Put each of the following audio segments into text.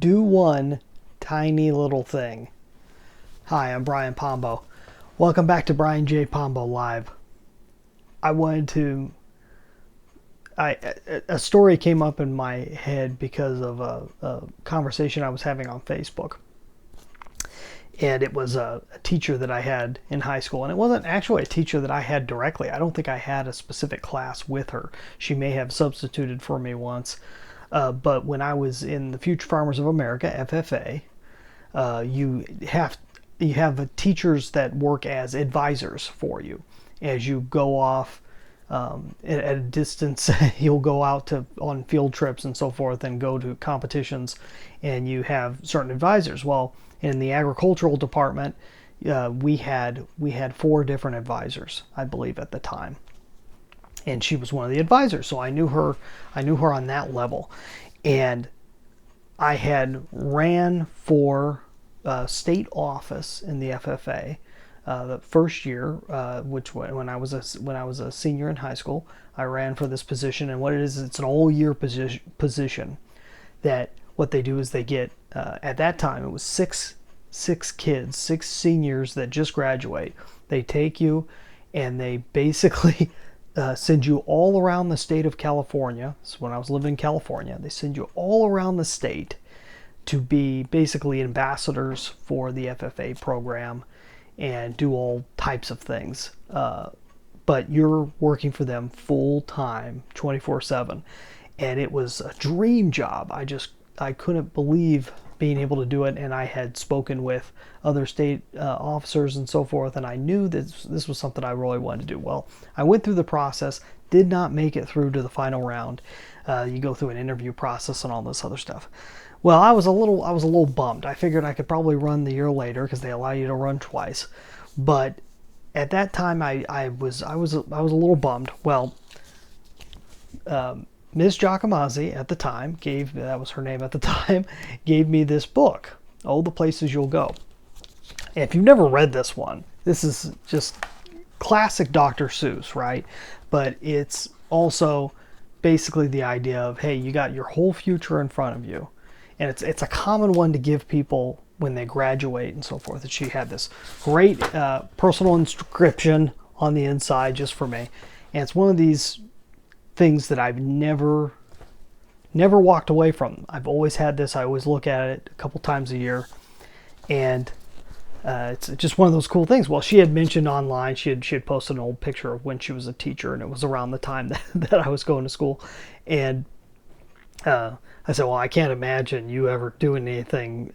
do one tiny little thing. Hi, I'm Brian Pombo. Welcome back to Brian J. Pombo Live. I wanted to... a story came up in my head because of a conversation I was having on Facebook. And it was a teacher that I had in high school. And it wasn't actually a teacher that I had directly. I don't think I had a specific class with her. She may have substituted for me once. But when I was in the Future Farmers of America, FFA, you have teachers that work as advisors for you. As you go off at a distance, you'll go out on field trips and so forth and go to competitions, and you have certain advisors. Well, in the agricultural department, we had 4 different advisors, I believe, at the time. And she was one of the advisors, so I knew her on that level. And I had ran for state office in the FFA the first year, which when I was a senior in high school, I ran for this position. And what it is, it's an all-year position. That what they do is they get at that time it was six kids, 6 seniors that just graduate. They take you and they basically send you all around the state of California. So when I was living in California, they send you all around the state to be basically ambassadors for the FFA program and do all types of things. But you're working for them full time, 24/7. And it was a dream job. I couldn't believe being able to do it, and I had spoken with other state officers and so forth, and I knew that this was something I really wanted to do. Well, I went through the process, did not make it through to the final round. You go through an interview process and all this other stuff. Well, I was a little bummed. I figured I could probably run the year later because they allow you to run twice, but at that time I was a little bummed. Well, Ms. Giacomazzi at the time that was her name at the time, gave me this book, Oh, the Places You'll Go. And if you've never read this one, this is just classic Dr. Seuss, right? But it's also basically the idea of, hey, you got your whole future in front of you. And it's a common one to give people when they graduate and so forth. And she had this great personal inscription on the inside just for me. And it's one of these things that I've never walked away from. I've always had this. I always look at it a couple times a year, and it's just one of those cool things. Well, she had mentioned online, she had posted an old picture of when she was a teacher, and it was around the time that I was going to school. And I said, well, I can't imagine you ever doing anything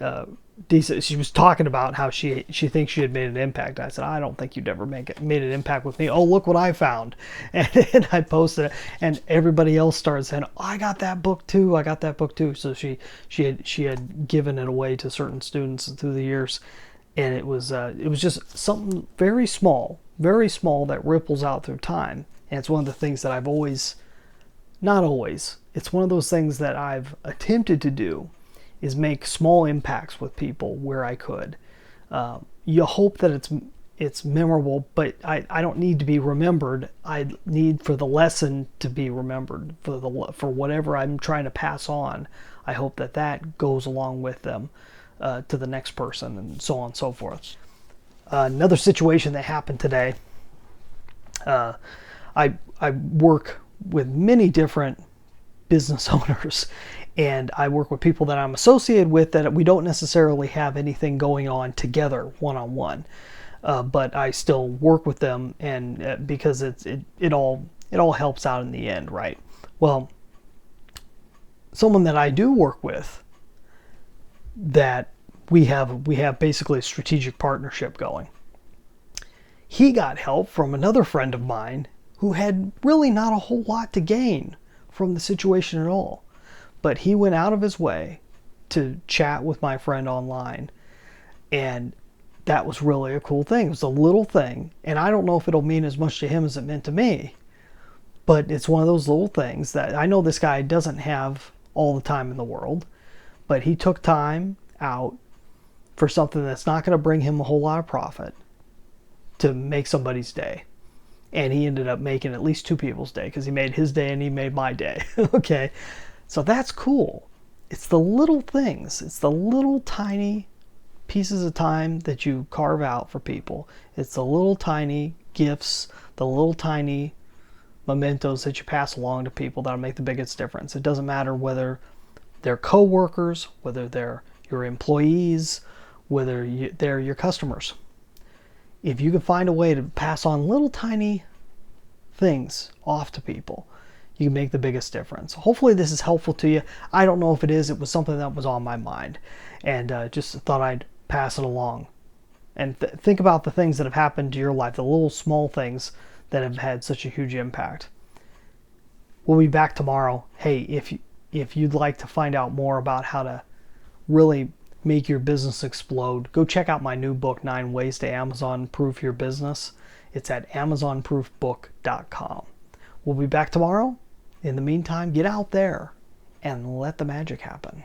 decent. She was talking about how she thinks she had made an impact. I said, I don't think you'd ever made an impact with me. Oh, look what I found. And I posted it, and everybody else started saying, oh, I got that book too. I got that book too. So she had given it away to certain students through the years. And it was just something very small that ripples out through time. And it's one of the things that I've always, not always, it's one of those things that I've attempted to do, is make small impacts with people where I could. You hope that it's memorable, but I don't need to be remembered. I need for the lesson to be remembered, for whatever I'm trying to pass on. I hope that goes along with them to the next person, and so on and so forth. Another situation that happened today. I work with many different business owners, and I work with people that I'm associated with that we don't necessarily have anything going on together one-on-one, but I still work with them, and because it all helps out in the end, right? Well, someone that I do work with, that we have basically a strategic partnership going. He got help from another friend of mine who had really not a whole lot to gain from the situation at all. But he went out of his way to chat with my friend online. And that was really a cool thing. It was a little thing. And I don't know if it'll mean as much to him as it meant to me. But it's one of those little things that I know this guy doesn't have all the time in the world. But he took time out for something that's not going to bring him a whole lot of profit to make somebody's day. And he ended up making at least 2 people's day, because he made his day and he made my day. Okay, so that's cool. It's the little things. It's the little tiny pieces of time that you carve out for people. It's the little tiny gifts, the little tiny mementos that you pass along to people that'll make the biggest difference. It doesn't matter whether they're co-workers, whether they're your employees, whether they're your customers. If you can find a way to pass on little tiny things off to people, you can make the biggest difference. Hopefully this is helpful to you. I don't know if it is. It was something that was on my mind, and just thought I'd pass it along. And think about the things that have happened to your life, the little small things that have had such a huge impact. We'll be back tomorrow. Hey, if you'd like to find out more about how to really make your business explode, go check out my new book, 9 Ways to Amazon Proof Your Business. It's at amazonproofbook.com. We'll be back tomorrow. In the meantime, get out there and let the magic happen.